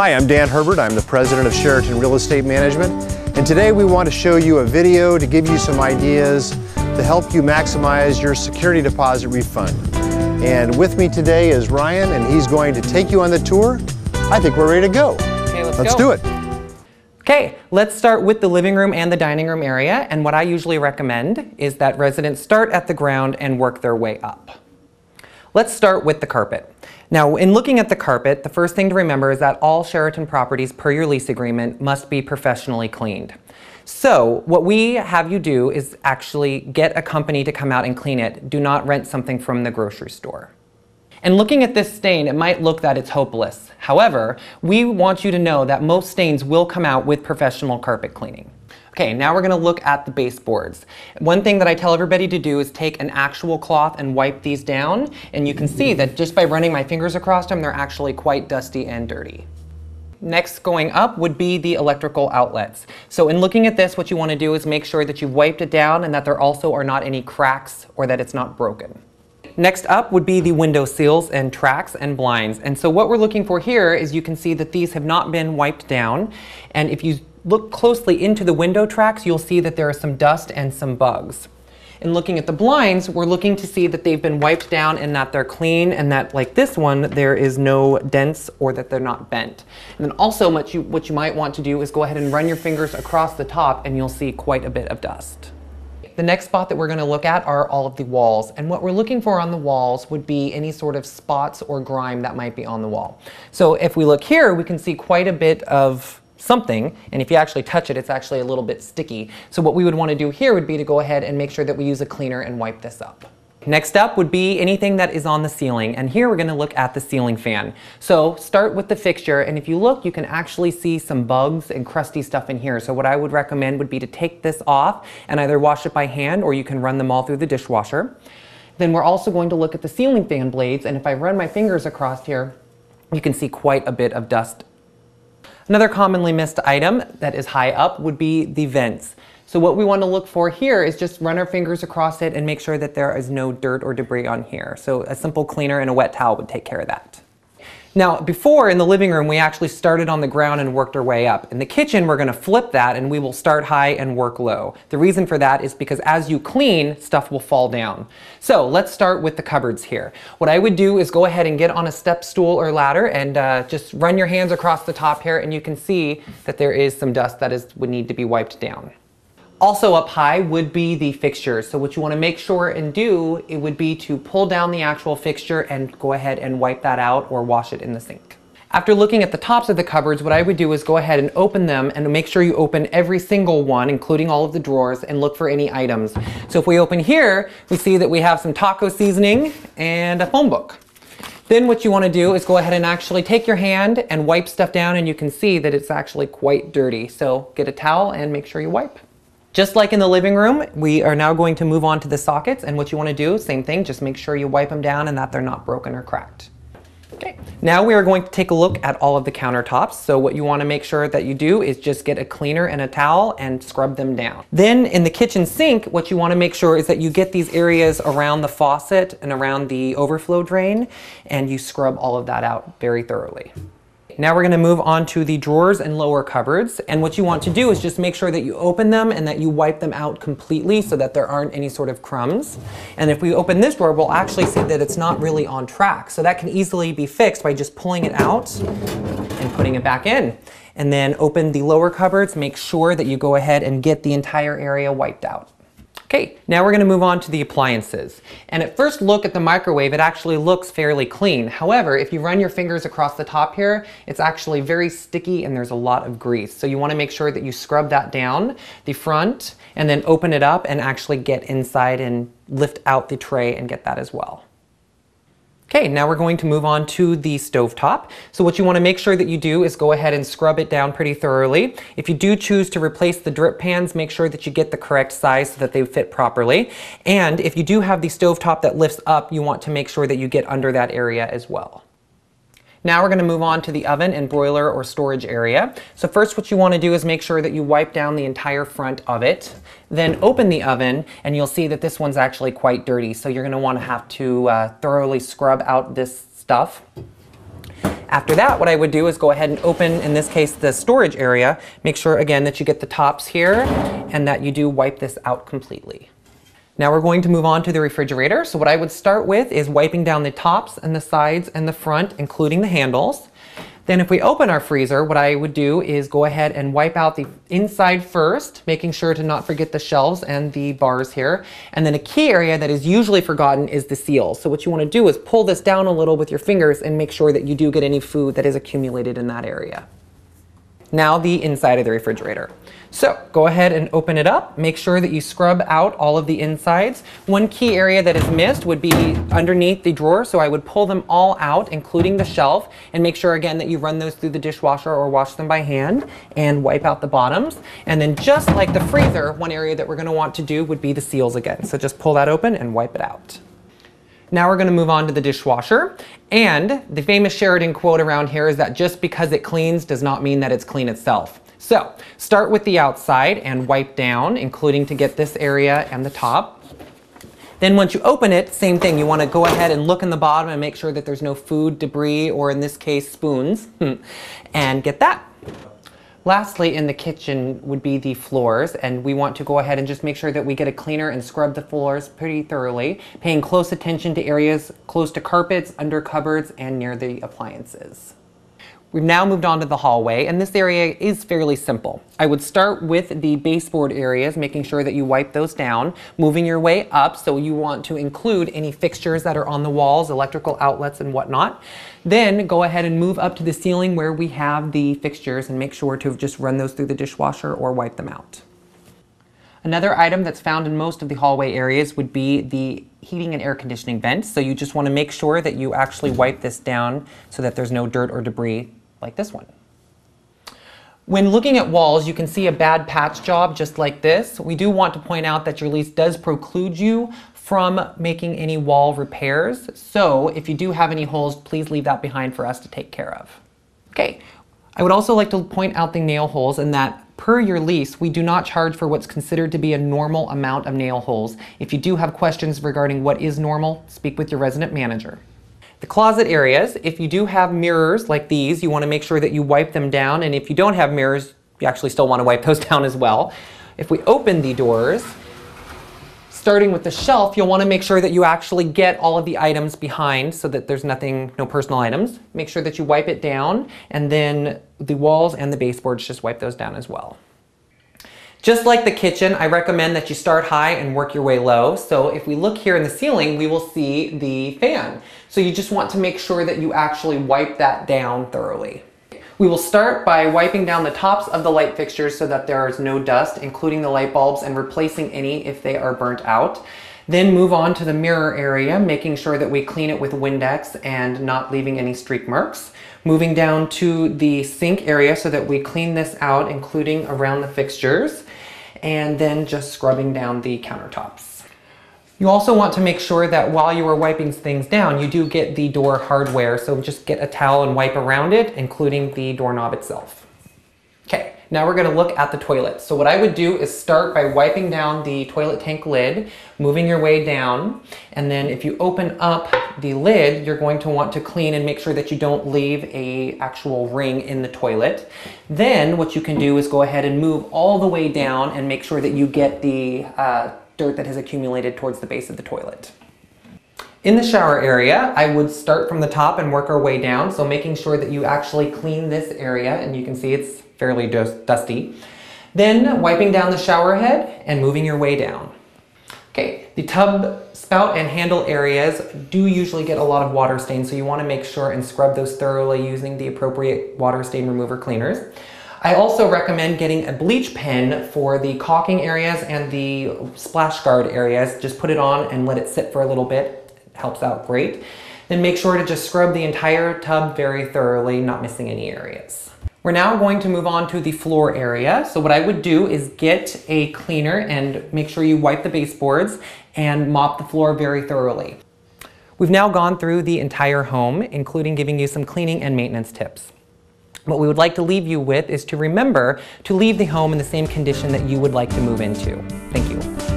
Hi, I'm Dan Herbert. I'm the president of Sheraton Real Estate Management, and today we want to show you a video to give you some ideas to help you maximize your security deposit refund. And with me today is Ryan, and he's going to take you on the tour. I think we're ready to go. Okay, let's do it. Okay, let's start with the living room and the dining room area, and what I usually recommend is that residents start at the ground and work their way up. Let's start with the carpet. Now, in looking at the carpet, the first thing to remember is that all Sheraton properties per your lease agreement must be professionally cleaned. So what we have you do is actually get a company to come out and clean it. Do not rent something from the grocery store. And looking at this stain, it might look that it's hopeless. However, we want you to know that most stains will come out with professional carpet cleaning. Okay, now we're going to look at the baseboards. One thing that I tell everybody to do is take an actual cloth and wipe these down, and you can see that just by running my fingers across them, they're actually quite dusty and dirty. Next, going up would be the electrical outlets. So in looking at this, what you want to do is make sure that you've wiped it down and that there also are not any cracks or that it's not broken. Next up would be the window seals and tracks and blinds. And so what we're looking for here is you can see that these have not been wiped down, and if you look closely into the window tracks, you'll see that there is some dust and some bugs. In looking at the blinds, we're looking to see that they've been wiped down and that they're clean, and that, like this one, there is no dents or that they're not bent. And then also what you might want to do is go ahead and run your fingers across the top, and you'll see quite a bit of dust. The next spot that we're going to look at are all of the walls, and what we're looking for on the walls would be any sort of spots or grime that might be on the wall. So if we look here, we can see quite a bit of something, and if you actually touch it, it's actually a little bit sticky. So what we would want to do here would be to go ahead and make sure that we use a cleaner and wipe this up. Next up would be anything that is on the ceiling, and here we're going to look at the ceiling fan. So start with the fixture, and if you look, you can actually see some bugs and crusty stuff in here. So what I would recommend would be to take this off and either wash it by hand, or you can run them all through the dishwasher. Then we're also going to look at the ceiling fan blades, and if I run my fingers across here, you can see quite a bit of dust. Another commonly missed item that is high up would be the vents. So what we want to look for here is just run our fingers across it and make sure that there is no dirt or debris on here. So a simple cleaner and a wet towel would take care of that. Now, before in the living room, we actually started on the ground and worked our way up. In the kitchen, we're going to flip that and we will start high and work low. The reason for that is because as you clean, stuff will fall down. So let's start with the cupboards here. What I would do is go ahead and get on a step stool or ladder and just run your hands across the top here, and you can see that there is some dust that would need to be wiped down. Also up high would be the fixtures. So what you want to make sure and do, it would be to pull down the actual fixture and go ahead and wipe that out or wash it in the sink. After looking at the tops of the cupboards, what I would do is go ahead and open them and make sure you open every single one, including all of the drawers, and look for any items. So if we open here, we see that we have some taco seasoning and a phone book. Then what you want to do is go ahead and actually take your hand and wipe stuff down, and you can see that it's actually quite dirty. So get a towel and make sure you wipe. Just like in the living room, we are now going to move on to the sockets, and what you want to do, same thing, just make sure you wipe them down and that they're not broken or cracked. Okay, now we are going to take a look at all of the countertops. So what you want to make sure that you do is just get a cleaner and a towel and scrub them down. Then in the kitchen sink, what you want to make sure is that you get these areas around the faucet and around the overflow drain, and you scrub all of that out very thoroughly. Now we're going to move on to the drawers and lower cupboards, and what you want to do is just make sure that you open them and that you wipe them out completely so that there aren't any sort of crumbs. And if we open this drawer, we'll actually see that it's not really on track, so that can easily be fixed by just pulling it out and putting it back in. And then open the lower cupboards, make sure that you go ahead and get the entire area wiped out. Okay, now we're going to move on to the appliances. And at first look at the microwave, it actually looks fairly clean. However, if you run your fingers across the top here, it's actually very sticky and there's a lot of grease. So you want to make sure that you scrub that down the front and then open it up and actually get inside and lift out the tray and get that as well. Okay, now we're going to move on to the stovetop. So what you want to make sure that you do is go ahead and scrub it down pretty thoroughly. If you do choose to replace the drip pans, make sure that you get the correct size so that they fit properly. And if you do have the stovetop that lifts up, you want to make sure that you get under that area as well. Now we're going to move on to the oven and broiler or storage area. So first what you want to do is make sure that you wipe down the entire front of it. Then open the oven and you'll see that this one's actually quite dirty. So you're going to want to have to thoroughly scrub out this stuff. After that, what I would do is go ahead and open, in this case, the storage area. Make sure, again, that you get the tops here and that you do wipe this out completely. Now we're going to move on to the refrigerator. So what I would start with is wiping down the tops and the sides and the front, including the handles. Then if we open our freezer, what I would do is go ahead and wipe out the inside first, making sure to not forget the shelves and the bars here. And then a key area that is usually forgotten is the seals. So what you want to do is pull this down a little with your fingers and make sure that you do get any food that is accumulated in that area. Now the inside of the refrigerator. So go ahead and open it up. Make sure that you scrub out all of the insides. One key area that is missed would be underneath the drawer. So I would pull them all out, including the shelf, and make sure again that you run those through the dishwasher or wash them by hand and wipe out the bottoms. And then just like the freezer, one area that we're going to want to do would be the seals again. So just pull that open and wipe it out. Now we're going to move on to the dishwasher. And the famous Sheraton quote around here is that just because it cleans does not mean that it's clean itself. So start with the outside and wipe down, including to get this area and the top. Then once you open it, same thing. You want to go ahead and look in the bottom and make sure that there's no food, debris, or in this case, spoons, and get that. Lastly, in the kitchen would be the floors, and we want to go ahead and just make sure that we get a cleaner and scrub the floors pretty thoroughly, paying close attention to areas close to carpets, under cupboards, and near the appliances. We've now moved on to the hallway, and this area is fairly simple. I would start with the baseboard areas, making sure that you wipe those down, moving your way up, so you want to include any fixtures that are on the walls, electrical outlets and whatnot. Then go ahead and move up to the ceiling where we have the fixtures and make sure to just run those through the dishwasher or wipe them out. Another item that's found in most of the hallway areas would be the heating and air conditioning vents. So you just want to make sure that you actually wipe this down so that there's no dirt or debris like this one. When looking at walls, you can see a bad patch job just like this. We do want to point out that your lease does preclude you from making any wall repairs. So if you do have any holes, please leave that behind for us to take care of. Okay, I would also like to point out the nail holes, and that per your lease, we do not charge for what's considered to be a normal amount of nail holes. If you do have questions regarding what is normal, speak with your resident manager. The closet areas, if you do have mirrors like these, you want to make sure that you wipe them down, and if you don't have mirrors, you actually still want to wipe those down as well. If we open the doors, starting with the shelf, you'll want to make sure that you actually get all of the items behind so that there's nothing, no personal items. Make sure that you wipe it down, and then the walls and the baseboards, just wipe those down as well. Just like the kitchen, I recommend that you start high and work your way low. So if we look here in the ceiling, we will see the fan. So you just want to make sure that you actually wipe that down thoroughly. We will start by wiping down the tops of the light fixtures so that there is no dust, including the light bulbs, and replacing any if they are burnt out. Then move on to the mirror area, making sure that we clean it with Windex and not leaving any streak marks. Moving down to the sink area so that we clean this out, including around the fixtures, and then just scrubbing down the countertops. You also want to make sure that while you are wiping things down, you do get the door hardware, so just get a towel and wipe around it, including the doorknob itself. Okay, now we're going to look at the toilet. So what I would do is start by wiping down the toilet tank lid, moving your way down, and then if you open up the lid, you're going to want to clean and make sure that you don't leave an actual ring in the toilet. Then what you can do is go ahead and move all the way down and make sure that you get the dirt that has accumulated towards the base of the toilet. In the shower area, I would start from the top and work our way down, so making sure that you actually clean this area, and you can see it's fairly dusty. Then wiping down the shower head and moving your way down. Okay, the tub spout and handle areas do usually get a lot of water stains, so you want to make sure and scrub those thoroughly using the appropriate water stain remover cleaners. I also recommend getting a bleach pen for the caulking areas and the splash guard areas. Just put it on and let it sit for a little bit. It helps out great. Then make sure to just scrub the entire tub very thoroughly, not missing any areas. We're now going to move on to the floor area. So what I would do is get a cleaner and make sure you wipe the baseboards and mop the floor very thoroughly. We've now gone through the entire home, including giving you some cleaning and maintenance tips. What we would like to leave you with is to remember to leave the home in the same condition that you would like to move into. Thank you.